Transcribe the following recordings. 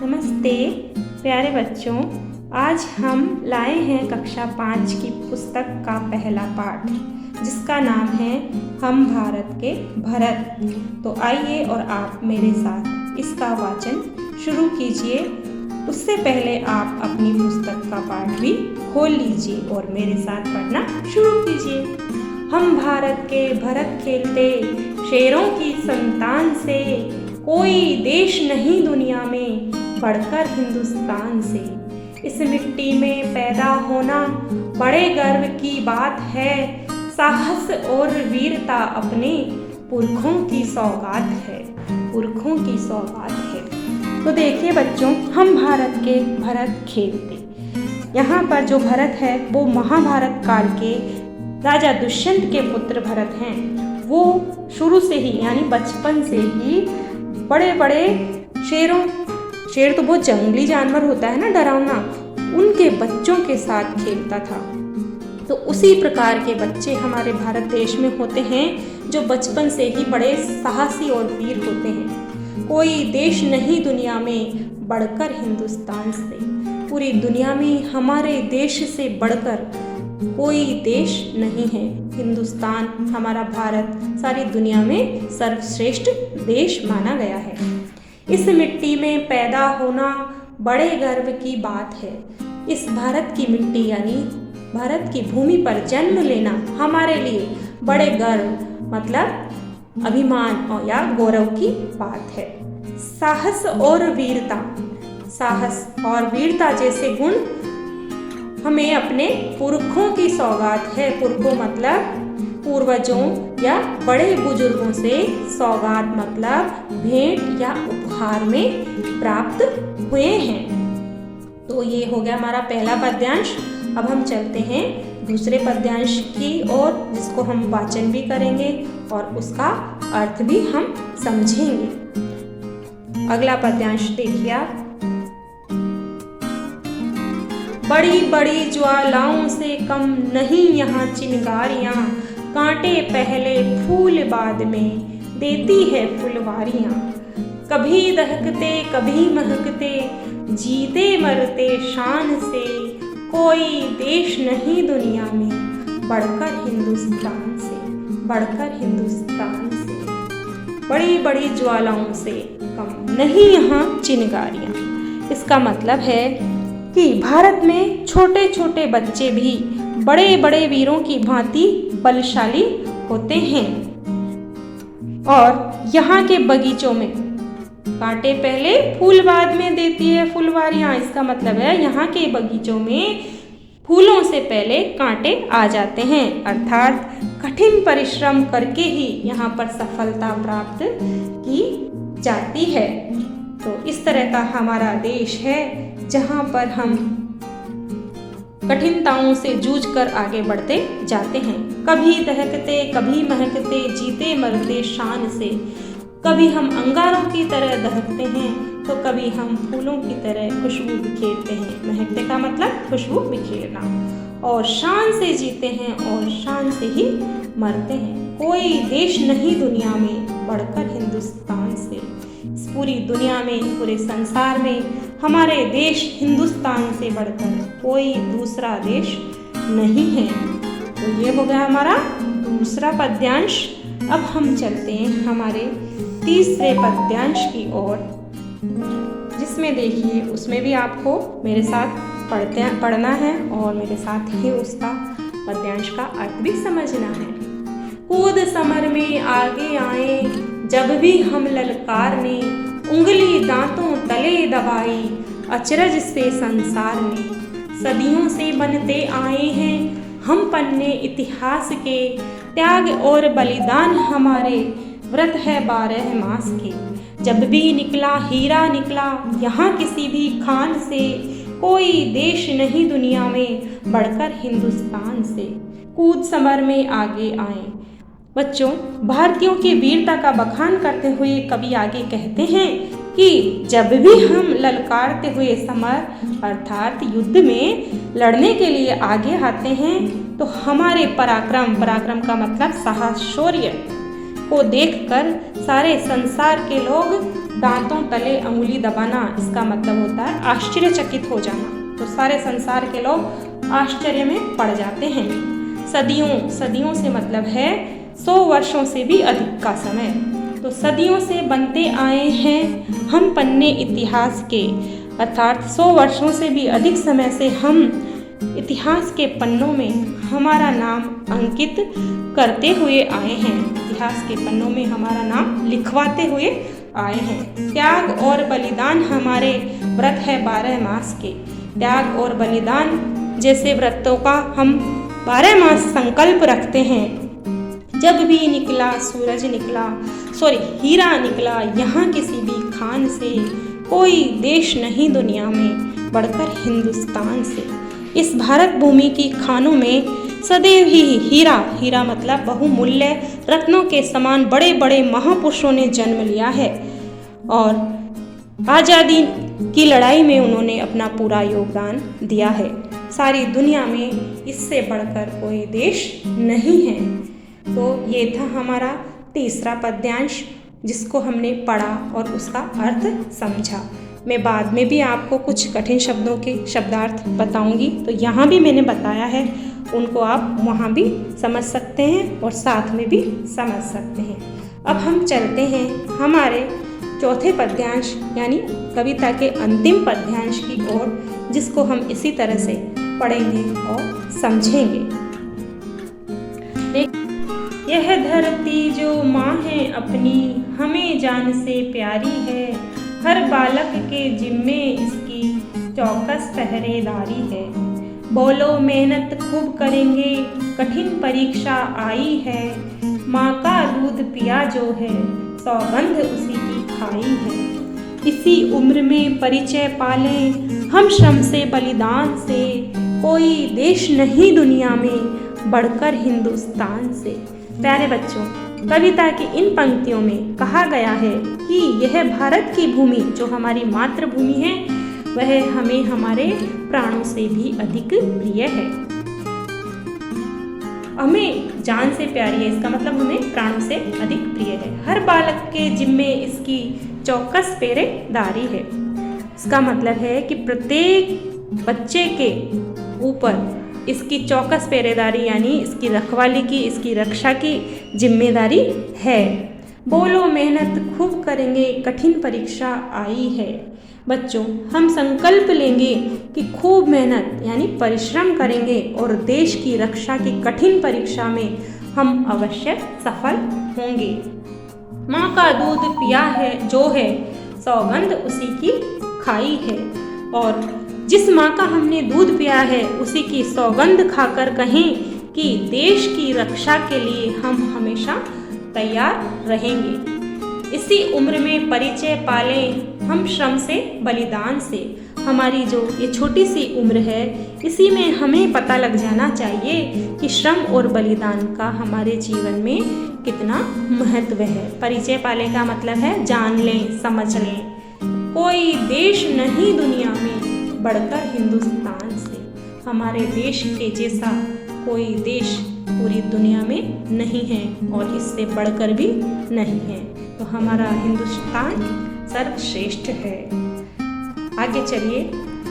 नमस्ते प्यारे बच्चों, आज हम लाए हैं कक्षा 5 की पुस्तक का पहला पाठ जिसका नाम है हम भारत के भरत। तो आइए और आप मेरे साथ इसका वाचन शुरू कीजिए। उससे पहले आप अपनी पुस्तक का पाठ भी खोल लीजिए और मेरे साथ पढ़ना शुरू कीजिए। हम भारत के भरत खेलते शेरों की संतान से, कोई देश नहीं दुनिया में बढ़कर हिंदुस्तान से। इस मिट्टी में पैदा होना बड़े गर्व की बात है, साहस और वीरता अपने पुरखों की सौगात है, पुरखों की सौगात है। तो देखिए बच्चों, हम भारत के भरत खेलते। यहाँ पर जो भरत है वो महाभारत काल के राजा दुष्यंत के पुत्र भरत हैं। वो शुरू से ही यानी बचपन से ही बड़े बड़े शेर तो बहुत जंगली जानवर होता है ना, डरावना, उनके बच्चों के साथ खेलता था। तो उसी प्रकार के बच्चे हमारे भारत देश में होते हैं जो बचपन से ही बड़े साहसी और वीर होते हैं। कोई देश नहीं दुनिया में बढ़कर हिंदुस्तान से। पूरी दुनिया में हमारे देश से बढ़कर कोई देश नहीं है। हिंदुस्तान, हमारा भारत सारी दुनिया में सर्वश्रेष्ठ देश माना गया है। इस मिट्टी में पैदा होना बड़े गर्व की बात है। इस भारत की मिट्टी यानी भारत की भूमि पर जन्म लेना हमारे लिए बड़े गर्व मतलब अभिमान और या गौरव की बात है। साहस और वीरता, साहस और वीरता जैसे गुण हमें अपने पुरखों की सौगात है। पुरखों मतलब पूर्वजों या बड़े बुजुर्गों से, सौगात मतलब भेंट या उपहार में प्राप्त हुए हैं। तो ये हो गया हमारा पहला पद्यांश। अब हम चलते हैं दूसरे पद्यांश की ओर, जिसको हम वाचन भी करेंगे और उसका अर्थ भी हम समझेंगे। अगला पद्यांश देखिए आप। बड़ी बड़ी ज्वालाओं से कम नहीं यहाँ चिंगारियाँ, कांटे पहले फूल बाद में देती है फुलवारियाँ। कभी दहकते कभी महकते, जीते मरते शान से, कोई देश नहीं दुनिया में बढ़कर हिंदुस्तान से, बढ़कर हिंदुस्तान से। बड़ी बड़ी ज्वालाओं से कम नहीं यहाँ चिंगारियाँ। इसका मतलब है कि भारत में छोटे छोटे बच्चे भी बड़े बड़े वीरों की भांति बलशाली होते हैं। और यहाँ के बगीचों में कांटे पहले फूल बाद में देती है फुलवारियाँ। इसका मतलब है यहाँ के बगीचों में फूलों से पहले कांटे आ जाते हैं, अर्थात कठिन परिश्रम करके ही यहाँ पर सफलता प्राप्त की जाती है। तो इस तरह का हमारा देश है जहाँ पर हम कठिनताओं से जूझकर आगे बढ़ते जाते हैं। कभी दहकते कभी महकते, जीते मरते शान से। कभी हम अंगारों की तरह दहकते हैं तो कभी हम फूलों की तरह खुशबू बिखेरते हैं। महकते का मतलब खुशबू बिखेरना। और शान से जीते हैं और शान से ही मरते हैं। कोई देश नहीं दुनिया में बढ़कर हिंदुस्तान से। इस पूरी दुनिया में, पूरे संसार में हमारे देश हिंदुस्तान से बढ़कर कोई दूसरा देश नहीं है। तो ये हो गया हमारा दूसरा पद्यांश। अब हम चलते हैं हमारे तीसरे पद्यांश की ओर, जिसमें देखिए उसमें भी आपको मेरे साथ पढ़ना है और मेरे साथ ही उसका पद्यांश का अर्थ भी समझना है। कूद समर में आगे आए जब भी हम ललकारने, उंगली दांतों तले दबाई अचरज से संसार में। सदियों से बनते आए हैं हम पन्ने इतिहास के, त्याग और बलिदान हमारे व्रत है 12 मास के। जब भी निकला हीरा निकला यहाँ किसी भी खान से, कोई देश नहीं दुनिया में बढ़कर हिंदुस्तान से। कूद समर में आगे आए। बच्चों, भारतीयों की वीरता का बखान करते हुए कवि आगे कहते हैं कि जब भी हम ललकारते हुए समर अर्थात युद्ध में लड़ने के लिए आगे आते हैं तो हमारे पराक्रम का मतलब साहस, शौर्य को देखकर सारे संसार के लोग दांतों तले अंगुली दबाना, इसका मतलब होता है आश्चर्यचकित हो जाना। तो सारे संसार के लोग आश्चर्य में पड़ जाते हैं। सदियों, सदियों से मतलब है 100 वर्षों से भी अधिक का समय। तो सदियों से बनते आए हैं हम पन्ने इतिहास के, अर्थात 100 वर्षों से भी अधिक समय से हम इतिहास के पन्नों में हमारा नाम अंकित करते हुए आए हैं, इतिहास के पन्नों में हमारा नाम लिखवाते हुए आए हैं। त्याग और बलिदान हमारे व्रत है 12 मास के। त्याग और बलिदान जैसे व्रतों का हम 12 मास संकल्प रखते हैं। जब भी निकला सूरज निकला, हीरा निकला यहाँ किसी भी खान से, कोई देश नहीं दुनिया में बढ़कर हिंदुस्तान से। इस भारत भूमि की खानों में सदैव ही हीरा, हीरा मतलब बहुमूल्य रत्नों के समान बड़े बड़े महापुरुषों ने जन्म लिया है और आज़ादी की लड़ाई में उन्होंने अपना पूरा योगदान दिया है। सारी दुनिया में इससे बढ़कर कोई देश नहीं है। तो ये था हमारा तीसरा पद्यांश, जिसको हमने पढ़ा और उसका अर्थ समझा। मैं बाद में भी आपको कुछ कठिन शब्दों के शब्दार्थ बताऊंगी, तो यहाँ भी मैंने बताया है, उनको आप वहाँ भी समझ सकते हैं और साथ में भी समझ सकते हैं। अब हम चलते हैं हमारे चौथे पद्यांश यानी कविता के अंतिम पद्यांश की ओर, जिसको हम इसी तरह से पढ़ेंगे और समझेंगे। यह धरती जो माँ है अपनी, हमें जान से प्यारी है। हर बालक के जिम्मे इसकी चौकस पहरेदारी है। बोलो मेहनत खूब करेंगे, कठिन परीक्षा आई है। माँ का दूध पिया जो है, सौगंध उसी की खाई है। इसी उम्र में परिचय पालें हम श्रम से बलिदान से, कोई देश नहीं दुनिया में बढ़कर हिंदुस्तान से। प्यारे बच्चों, कविता की इन पंक्तियों में कहा गया है कि यह भारत की भूमि जो हमारी मातृभूमि है, वह हमें हमारे प्राणों से भी अधिक प्रिय है। हमें जान से प्यारी है, इसका मतलब हमें प्राणों से अधिक प्रिय है। हर बालक के जिम्मे इसकी चौकस पहरेदारी है। इसका मतलब है कि प्रत्येक बच्चे के ऊपर इसकी चौकस पहरेदारी यानी इसकी रखवाली की, इसकी रक्षा की जिम्मेदारी है। बोलो मेहनत खूब करेंगे, कठिन परीक्षा आई है। बच्चों, हम संकल्प लेंगे कि खूब मेहनत यानी परिश्रम करेंगे और देश की रक्षा की कठिन परीक्षा में हम अवश्य सफल होंगे। माँ का दूध पिया है जो है, सौगंध उसी की खाई है। और जिस माँ का हमने दूध पिया है उसी की सौगंध खाकर कहें कि देश की रक्षा के लिए हम हमेशा तैयार रहेंगे। इसी उम्र में परिचय पालें हम श्रम से बलिदान से। हमारी जो ये छोटी सी उम्र है, इसी में हमें पता लग जाना चाहिए कि श्रम और बलिदान का हमारे जीवन में कितना महत्व है। परिचय पालें का मतलब है जान लें, समझ लें। कोई देश नहीं दुनिया में बढ़कर हिंदुस्तान से। हमारे देश के जैसा कोई देश पूरी दुनिया में नहीं है और इससे बढ़कर भी नहीं है। तो हमारा हिंदुस्तान सर्वश्रेष्ठ है। आगे चलिए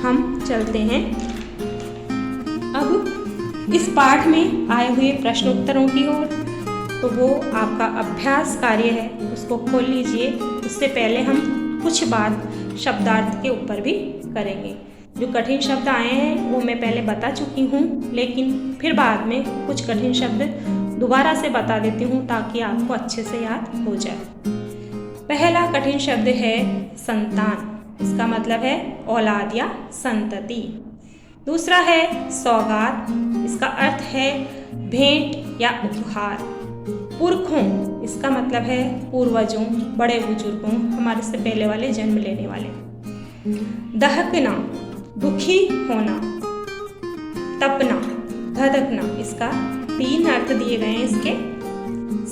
हम चलते हैं अब इस पाठ में आए हुए प्रश्न उत्तरों की ओर। तो वो आपका अभ्यास कार्य है, उसको खोल लीजिए। उससे पहले हम कुछ बात शब्दार्थ के ऊपर भी करेंगे। जो कठिन शब्द आए हैं वो मैं पहले बता चुकी हूँ, लेकिन फिर बाद में कुछ कठिन शब्द दोबारा से बता देती हूँ ताकि आपको अच्छे से याद हो जाए। पहला कठिन शब्द है संतान, इसका मतलब है औलाद या संतति। दूसरा है सौगात, इसका अर्थ है भेंट या उपहार। पुरखों, इसका मतलब है पूर्वजों, बड़े बुजुर्गों, हमारे से पहले वाले, जन्म लेने वाले। दहकना, दुखी होना। तपना, धधकना, इसका 3 अर्थ दिए गए हैं इसके।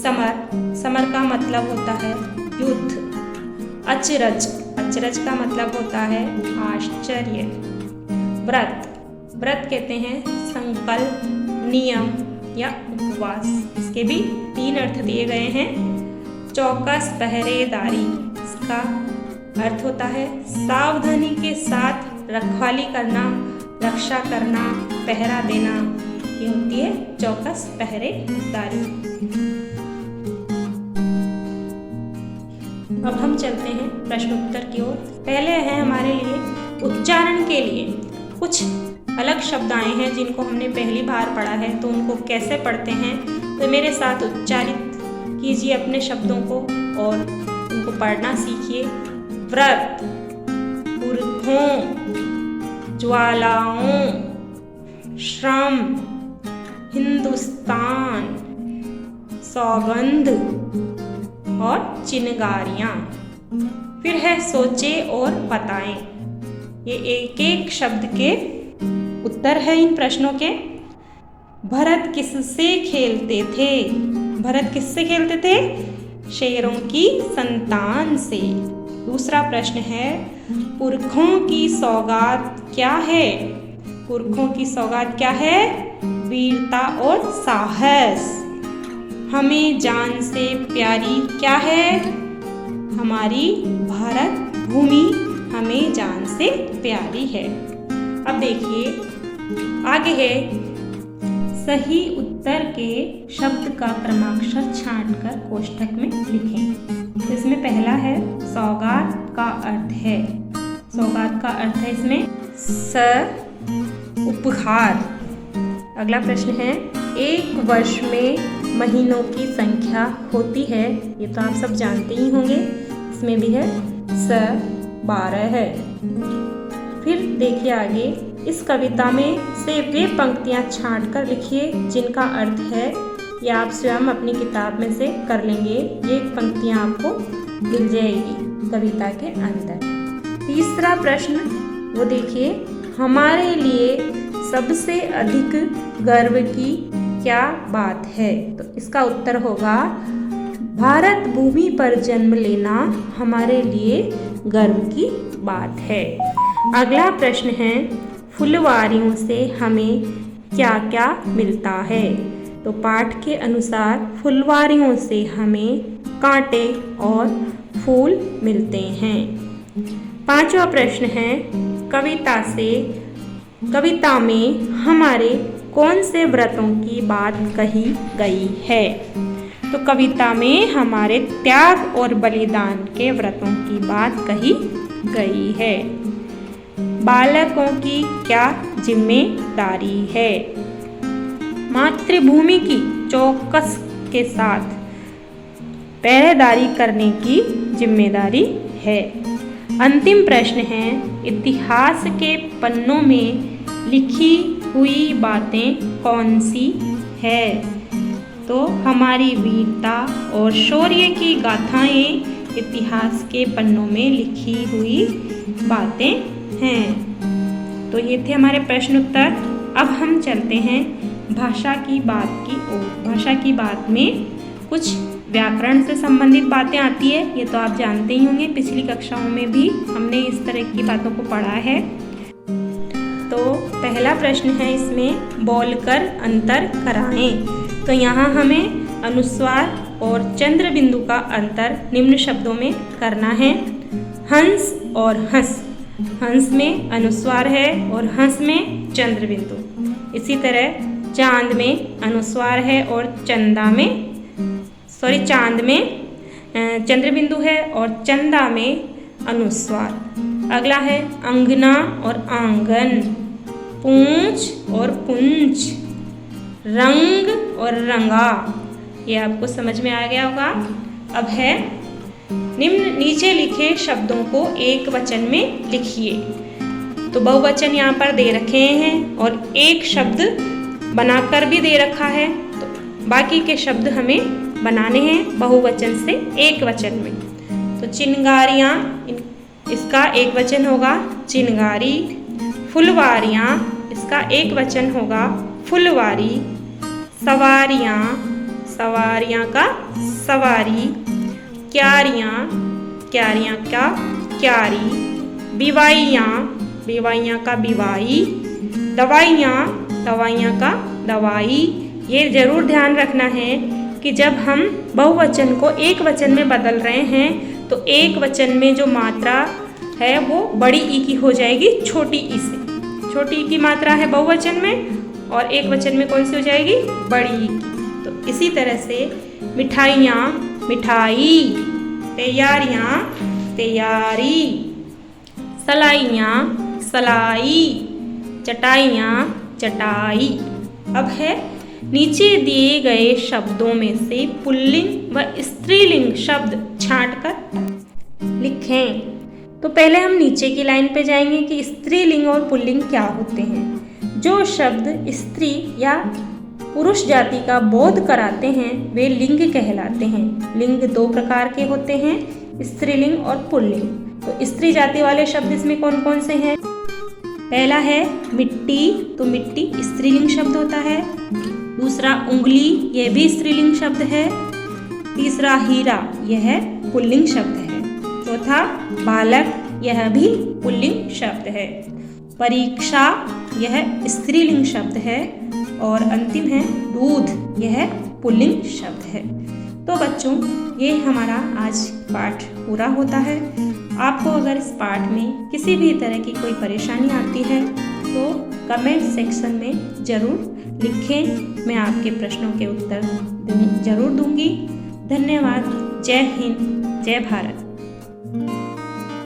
समर, समर का मतलब होता है युद्ध। अचरज, अचरज का मतलब होता है आश्चर्य। व्रत, व्रत कहते हैं संकल्प, नियम या उपवास। इसके भी 3 अर्थ दिए गए हैं। चौकस पहरेदारी, इसका अर्थ होता है सावधानी के साथ रखवाली करना, रक्षा करना, पहरा देना। ये होती है चौकस पहरेदारी। अब हम चलते हैं प्रश्नोत्तर की ओर। पहले है हमारे लिए उच्चारण के लिए कुछ अलग शब्द आए हैं जिनको हमने पहली बार पढ़ा है, तो उनको कैसे पढ़ते हैं तो मेरे साथ उच्चारित कीजिए अपने शब्दों को और उनको पढ़ना सीखिए। व्रत, पुरखों, ज्वालाओं, श्रम, हिंदुस्तान, सौगंध और चिनगारियाँ। फिर है सोचे और बताएं। ये एक एक शब्द के उत्तर है इन प्रश्नों के। भरत किससे खेलते थे? भरत किससे खेलते थे? शेरों की संतान से। दूसरा प्रश्न है पुरखों की सौगात क्या है? पुरखों की सौगात क्या है? वीरता और साहस। हमें जान से प्यारी क्या है? हमारी भारत भूमि हमें जान से प्यारी है। अब देखिए आगे है सही उत्तर के शब्द का क्रमाक्षर छांटकर कोष्ठक में लिखें। इसमें पहला है सौगात का अर्थ है। सौगात का अर्थ है इसमें उपहार। अगला प्रश्न है एक वर्ष में महीनों की संख्या होती है। ये तो आप सब जानते ही होंगे। इसमें भी है 12 है। फिर देखिए आगे इस कविता में से वे पंक्तियां छांटकर लिखिए जिनका अर्थ है या आप स्वयं अपनी किताब में से कर लेंगे। ये पंक्तियां आपको मिल जाएगी कविता के अंदर। तीसरा प्रश्न वो देखिए हमारे लिए सबसे अधिक गर्व की क्या बात है? तो इसका उत्तर होगा भारत भूमि पर जन्म लेना हमारे लिए गर्व की बात है। अगला प्रश्न है फुलवारियों से हमें क्या क्या मिलता है? तो पाठ के अनुसार फुलवारियों से हमें कांटे और फूल मिलते हैं। पांचवा प्रश्न है कविता में हमारे कौन से व्रतों की बात कही गई है? तो कविता में हमारे त्याग और बलिदान के व्रतों की बात कही गई है। बालकों की क्या जिम्मेदारी है? मातृभूमि की चौकस के साथ पहरेदारी करने की जिम्मेदारी है। अंतिम प्रश्न है इतिहास के पन्नों में लिखी हुई बातें कौन सी है? तो हमारी वीरता और शौर्य की गाथाएं इतिहास के पन्नों में लिखी हुई बातें हैं। तो ये थे हमारे प्रश्न उत्तर। अब हम चलते हैं भाषा की बात की ओर। भाषा की बात में कुछ व्याकरण से संबंधित बातें आती है। ये तो आप जानते ही होंगे, पिछली कक्षाओं में भी हमने इस तरह की बातों को पढ़ा है। तो पहला प्रश्न है इसमें बोलकर अंतर कराएं। तो यहाँ हमें अनुस्वार और चंद्र बिंदु का अंतर निम्न शब्दों में करना है। हंस और हंस, हंस में अनुस्वार है और हंस में चंद्र बिंदु। इसी तरह चांद में अनुस्वार है और चांद में चंद्र बिंदु है और चंदा में अनुस्वार। अगला है अंगना और आंगन, पूंछ और पुंछ, रंग और रंगा। ये आपको समझ में आ गया होगा। अब है नीचे लिखे शब्दों को एक वचन में लिखिए। तो बहुवचन यहाँ पर दे रखे हैं और एक शब्द बनाकर भी दे रखा है। तो बाकी के शब्द हमें बनाने हैं बहुवचन से एक वचन में। तो चिनगारियाँ, इसका एक वचन होगा चिनगारी। फुलवारियाँ, इसका एक वचन होगा फुलवारी। सवारियाँ, सवारियाँ का सवारी। क्यारियाँ, क्यारियाँ का क्यारी। बिवाइयाँ, बिवाइयाँ का बिवाई। दवाइयाँ, दवाइयाँ का दवाई। ये जरूर ध्यान रखना है कि जब हम बहुवचन को एक वचन में बदल रहे हैं तो एक वचन में जो मात्रा है वो बड़ी ई की हो जाएगी छोटी ई से। छोटी ई की मात्रा है बहुवचन में और एक वचन में कौन सी हो जाएगी, बड़ी ई की। तो इसी तरह से मिठाइयाँ मिठाई, तैयारियाँ तैयारी, सलाइयाँ सलाई, चटाइयाँ चटाई। अब है नीचे दिए गए शब्दों में से पुल्लिंग व स्त्रीलिंग शब्द छांटकर लिखें। तो पहले हम नीचे की लाइन पे जाएंगे कि स्त्रीलिंग और पुल्लिंग क्या होते हैं। जो शब्द स्त्री या पुरुष जाति का बोध कराते हैं वे लिंग कहलाते हैं। लिंग दो प्रकार के होते हैं, स्त्रीलिंग और पुल्लिंग। तो स्त्री जाति वाले शब्द इसमें कौन कौन से हैं? पहला है मिट्टी, तो मिट्टी स्त्रीलिंग शब्द होता है। दूसरा उंगली, यह भी स्त्रीलिंग शब्द है। तीसरा हीरा, यह पुल्लिंग शब्द है। चौथा बालक, यह भी पुल्लिंग शब्द है। परीक्षा, यह स्त्रीलिंग शब्द है। और अंतिम है दूध, यह पुल्लिंग शब्द है। तो बच्चों, ये हमारा आज पाठ पूरा होता है। आपको अगर इस पाठ में किसी भी तरह की कोई परेशानी आती है तो कमेंट सेक्शन में ज़रूर लिखें। मैं आपके प्रश्नों के उत्तर ज़रूर दूंगी। धन्यवाद। जय हिंद, जय भारत।